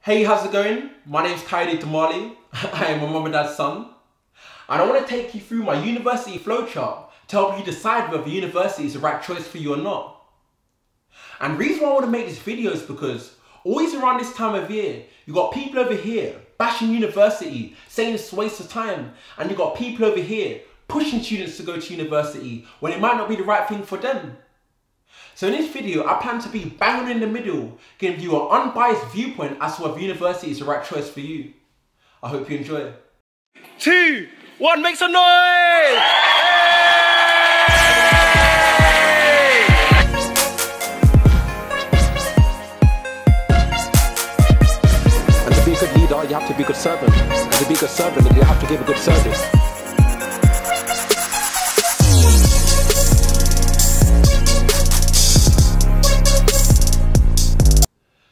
Hey, how's it going? My name's Kaide Damali. I am my mum and dad's son. And I want to take you through my university flowchart to help you decide whether university is the right choice for you or not. And the reason why I want to make this video is because always around this time of year, you got people over here bashing university, saying it's a waste of time. And you got people over here pushing students to go to university when it might not be the right thing for them. So in this video, I plan to be bang in the middle, giving you an unbiased viewpoint as to whether university is the right choice for you. I hope you enjoy. 2, 1, make some noise! And to be a good leader, you have to be a good servant. And to be a good servant, you have to give a good service.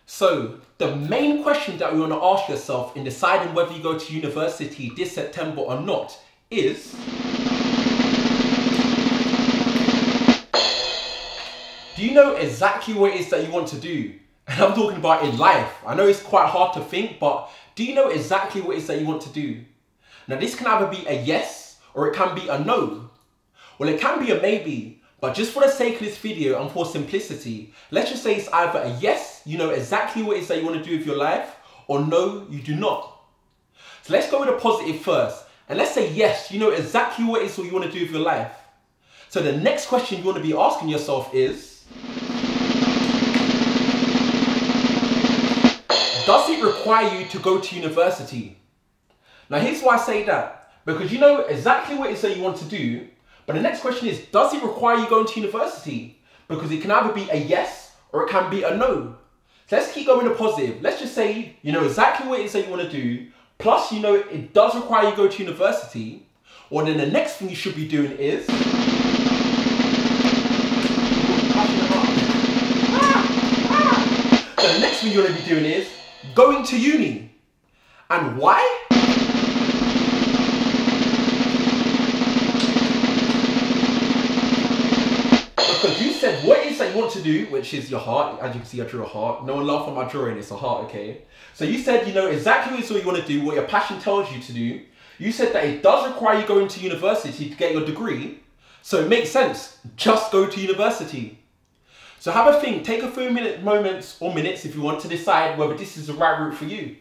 So, the main question that we want to ask yourself in deciding whether you go to university this September or not is, do you know exactly what it is that you want to do? And I'm talking about in life. I know it's quite hard to think, but do you know exactly what it is that you want to do? Now, this can either be a yes or it can be a no. Well, it can be a maybe. But just for the sake of this video and for simplicity, let's just say it's either a yes, you know exactly what it is that you want to do with your life, or no, you do not. So let's go with a positive first. And let's say yes, you know exactly what it is that you want to do with your life. So the next question you want to be asking yourself is, does it require you to go to university? Now here's why I say that. Because you know exactly what it is that you want to do. But the next question is, does it require you going to university? Because it can either be a yes or it can be a no. So let's keep going to positive. Let's just say you know exactly what it is that you want to do, plus you know it does require you go to university. Well, then the next thing you should be doing is so the next thing you want to be doing is going to uni. And why? Because you said what it is that you want to do, which is your heart. As you can see, I drew a heart. No one laugh at my drawing, it's a heart, okay? So you said you know exactly what it is you want to do, what your passion tells you to do. You said that it does require you going to university to get your degree. So it makes sense. Just go to university. So have a think. Take a few moments or minutes if you want to decide whether this is the right route for you.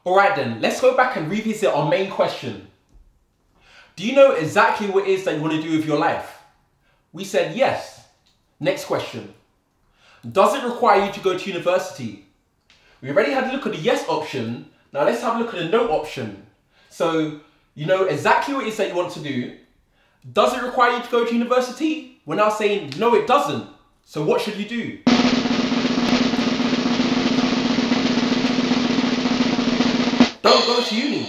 Alright then, let's go back and revisit our main question. Do you know exactly what it is that you want to do with your life? We said yes. Next question. Does it require you to go to university? We already had a look at the yes option. Now let's have a look at the no option. So, you know exactly what it is that you want to do. Does it require you to go to university? We're now saying no, it doesn't. So what should you do? Don't go to uni.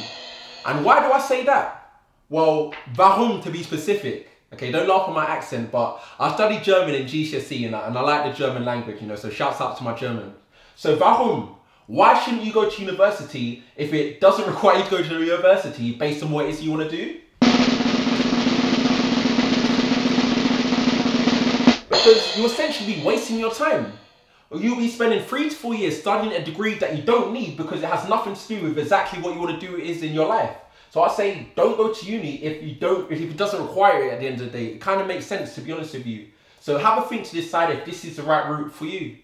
And why do I say that? Well, warum to be specific. Okay, don't laugh at my accent, but I studied German in GCSE and I like the German language, you know, so shouts out to my German. So warum? Why shouldn't you go to university if it doesn't require you to go to the university based on what it is you want to do? Because you'll essentially be wasting your time. Or you'll be spending 3 to 4 years studying a degree that you don't need because it has nothing to do with exactly what you want to do is in your life. So I say don't go to uni if it doesn't require it at the end of the day. It kind of makes sense, to be honest with you. So have a think to decide if this is the right route for you.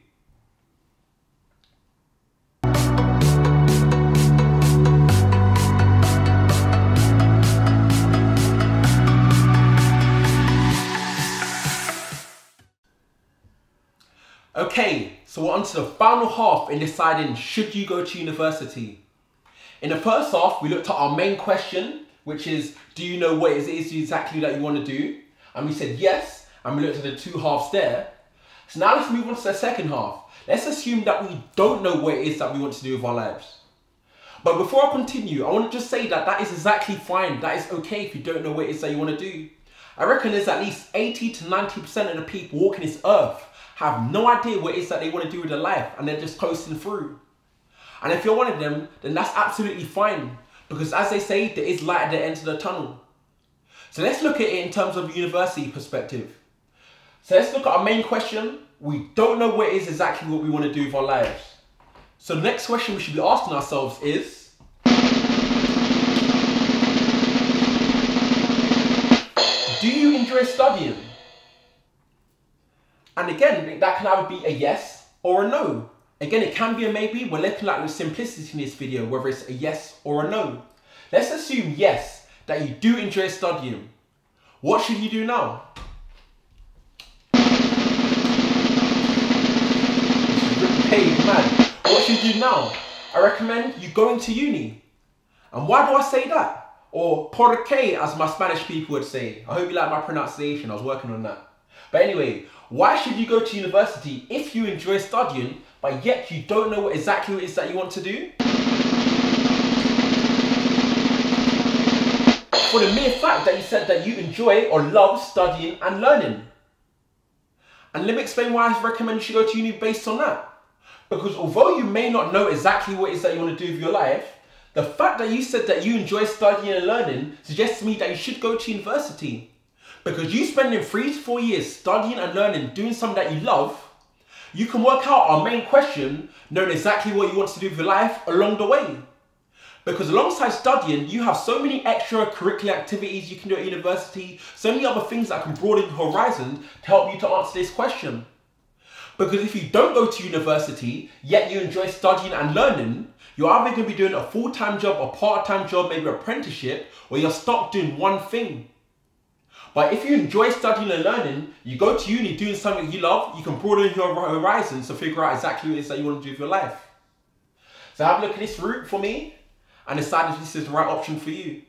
Okay, so we're on to the final half in deciding should you go to university. In the first half, we looked at our main question, which is, do you know what it is exactly that you want to do? And we said yes, and we looked at the 2 halves there. So now let's move on to the second half. Let's assume that we don't know what it is that we want to do with our lives. But before I continue, I want to just say that that is exactly fine. That is okay if you don't know what it is that you want to do. I reckon there's at least 80 to 90% of the people walking this earth have no idea what it is that they want to do with their life and they're just coasting through. And if you're one of them, then that's absolutely fine. Because as they say, there is light at the end of the tunnel. So let's look at it in terms of university perspective. So let's look at our main question. We don't know what is exactly what we want to do with our lives. So the next question we should be asking ourselves is, do you enjoy studying? And again, that can either be a yes or a no. Again, it can be a maybe. We're looking at the simplicity in this video, whether it's a yes or a no. Let's assume yes, that you do enjoy studying. What should you do now? Hey man, what should you do now? I recommend you going to uni. And why do I say that? Or por qué, as my Spanish people would say. I hope you like my pronunciation, I was working on that. But anyway, why should you go to university if you enjoy studying, but yet you don't know what exactly it is that you want to do? For the mere fact that you said that you enjoy or love studying and learning. And let me explain why I recommend you should go to uni based on that. Because although you may not know exactly what it is that you want to do with your life, the fact that you said that you enjoy studying and learning suggests to me that you should go to university. Because you spending 3 to 4 years studying and learning, doing something that you love, you can work out our main question, knowing exactly what you want to do with your life along the way. Because alongside studying, you have so many extracurricular activities you can do at university, so many other things that can broaden your horizon to help you to answer this question. Because if you don't go to university, yet you enjoy studying and learning, you're either going to be doing a full-time job, a part-time job, maybe an apprenticeship, or you're stuck doing one thing. But if you enjoy studying and learning, you go to uni doing something you love, you can broaden your horizons to figure out exactly what it is that you want to do with your life. So have a look at this route for me and decide if this is the right option for you.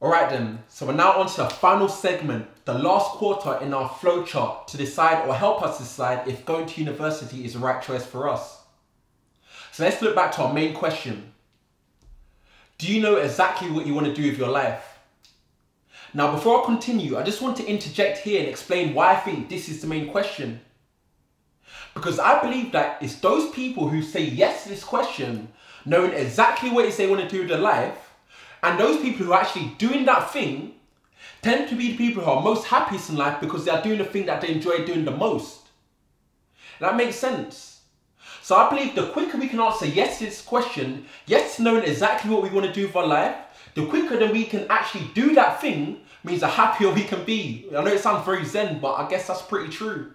Alright then, so we're now on to the final segment, the last quarter in our flowchart to decide or help us decide if going to university is the right choice for us. So let's look back to our main question. Do you know exactly what you want to do with your life? Now before I continue, I just want to interject here and explain why I think this is the main question. Because I believe that it's those people who say yes to this question, knowing exactly what it is they want to do with their life, and those people who are actually doing that thing tend to be the people who are most happiest in life because they are doing the thing that they enjoy doing the most. That makes sense. So I believe the quicker we can answer yes to this question, yes to knowing exactly what we want to do with our life, the quicker that we can actually do that thing means the happier we can be. I know it sounds very zen, but I guess that's pretty true.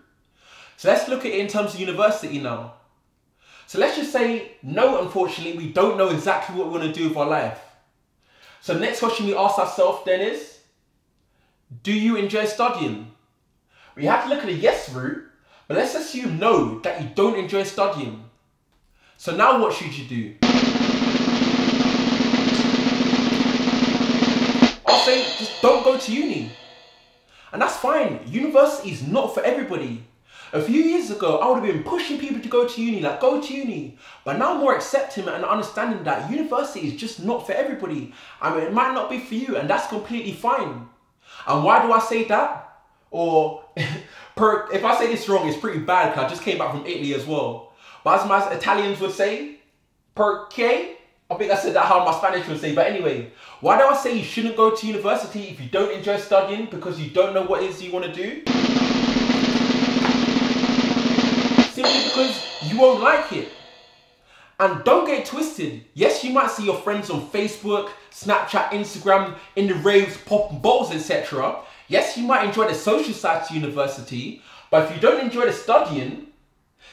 So let's look at it in terms of university now. So let's just say, no, unfortunately, we don't know exactly what we want to do with our life. So the next question we ask ourselves then is, do you enjoy studying? We have to look at the yes route, but let's assume no, that you don't enjoy studying. So now what should you do? I'll say just don't go to uni. And that's fine, university is not for everybody. A few years ago, I would have been pushing people to go to uni, like go to uni. But now I'm more accepting and understanding that university is just not for everybody. I mean, it might not be for you, and that's completely fine. And why do I say that? Or, if I say this wrong, it's pretty bad because I just came back from Italy as well. But as my Italians would say, perché? I think I said that how my Spanish would say. But anyway, why do I say you shouldn't go to university if you don't enjoy studying because you don't know what it is you want to do? Simply because you won't like it. And don't get it twisted. Yes, you might see your friends on Facebook, Snapchat, Instagram, in the raves, popping balls, etc. Yes, you might enjoy the social side to university, but if you don't enjoy the studying,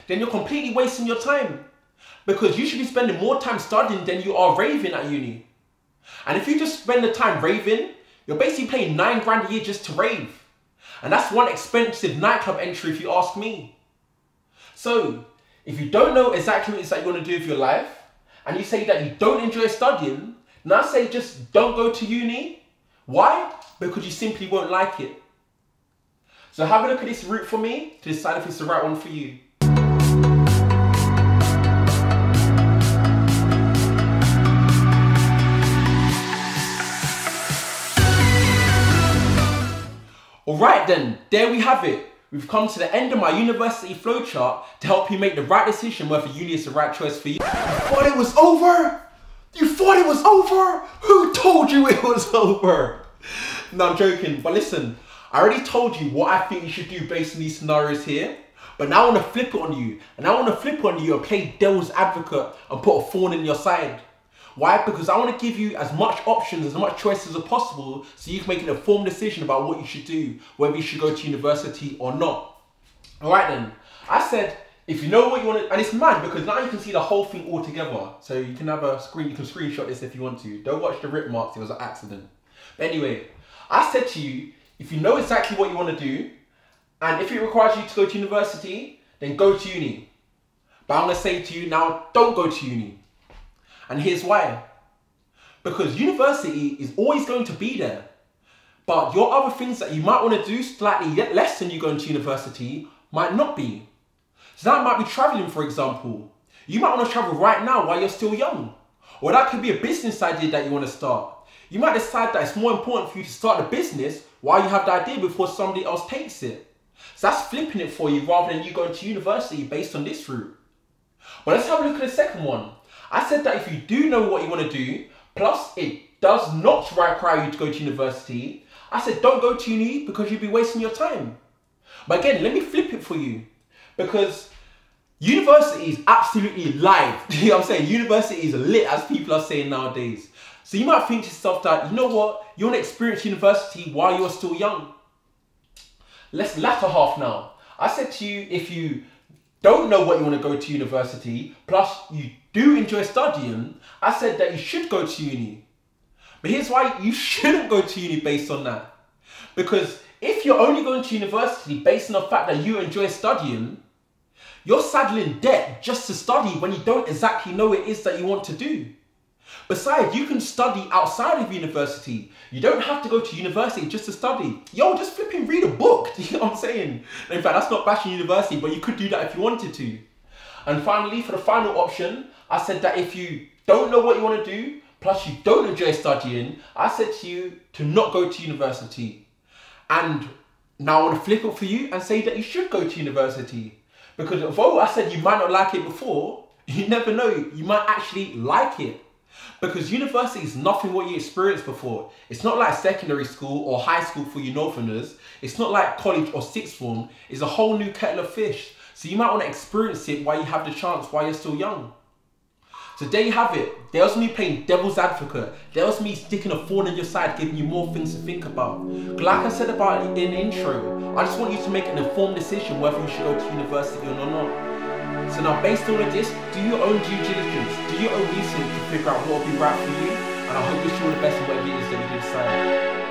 then you're completely wasting your time. Because you should be spending more time studying than you are raving at uni. And if you just spend the time raving, you're basically paying $9 grand a year just to rave. And that's one expensive nightclub entry if you ask me. So, if you don't know exactly what it is that you want to do with your life, and you say that you don't enjoy studying, then I say just don't go to uni. Why? Because you simply won't like it. So have a look at this route for me to decide if it's the right one for you. Alright then, there we have it. We've come to the end of my university flowchart to help you make the right decision whether uni is the right choice for you. You thought it was over? You thought it was over? Who told you it was over? No, I'm joking, but listen, I already told you what I think you should do based on these scenarios here, but now I want to flip it on you, and I want to flip on you and play devil's advocate and put a thorn in your side. Why? Because I want to give you as much options, as much choices as possible, so you can make an informed decision about what you should do, whether you should go to university or not. Alright then, I said, if you know what you want to, and it's mad because now you can see the whole thing all together. So you can have a screen, you can screenshot this if you want to. Don't watch the rip marks, it was an accident. But anyway, I said to you, if you know exactly what you want to do, and if it requires you to go to university, then go to uni. But I'm going to say to you now, don't go to uni. And here's why. Because university is always going to be there. But your other things that you might want to do slightly less than you going to university might not be. So that might be traveling, for example. You might want to travel right now while you're still young. Or that could be a business idea that you want to start. You might decide that it's more important for you to start the business while you have the idea before somebody else takes it. So that's flipping it for you rather than you going to university based on this route. But let's have a look at the second one. I said that if you do know what you want to do, plus it does not require you to go to university, I said don't go to uni because you'll be wasting your time. But again, let me flip it for you. Because university is absolutely live. You know what I'm saying? University is lit, as people are saying nowadays. So you might think to yourself that, you know what? You want to experience university while you're still young. Let's latter half now. I said to you, if you don't know what you want to go to university, plus you do enjoy studying, I said that you should go to uni. But here's why you shouldn't go to uni based on that. Because if you're only going to university based on the fact that you enjoy studying, you're saddling debt just to study when you don't exactly know what it is that you want to do. Besides, you can study outside of university. You don't have to go to university just to study. Yo, just flipping read a book. Do you know what I'm saying? In fact, that's not bashing university, but you could do that if you wanted to. And finally, for the final option, I said that if you don't know what you want to do, plus you don't enjoy studying, I said to you to not go to university. And now I want to flip it for you and say that you should go to university. Because although I said you might not like it before, you never know, you might actually like it. Because university is nothing what you experienced before. It's not like secondary school or high school for you northerners. It's not like college or sixth form. It's a whole new kettle of fish. So you might want to experience it while you have the chance, while you're still young. So there you have it. There was me playing devil's advocate. There was me sticking a thorn in your side, giving you more things to think about. Like I said about it in the intro, I just want you to make an informed decision whether you should go to university or not. So now based on all of this, do your own due diligence, do your own research to figure out what will be right for you, and I hope you wish you all the best in whatever it is that you decide.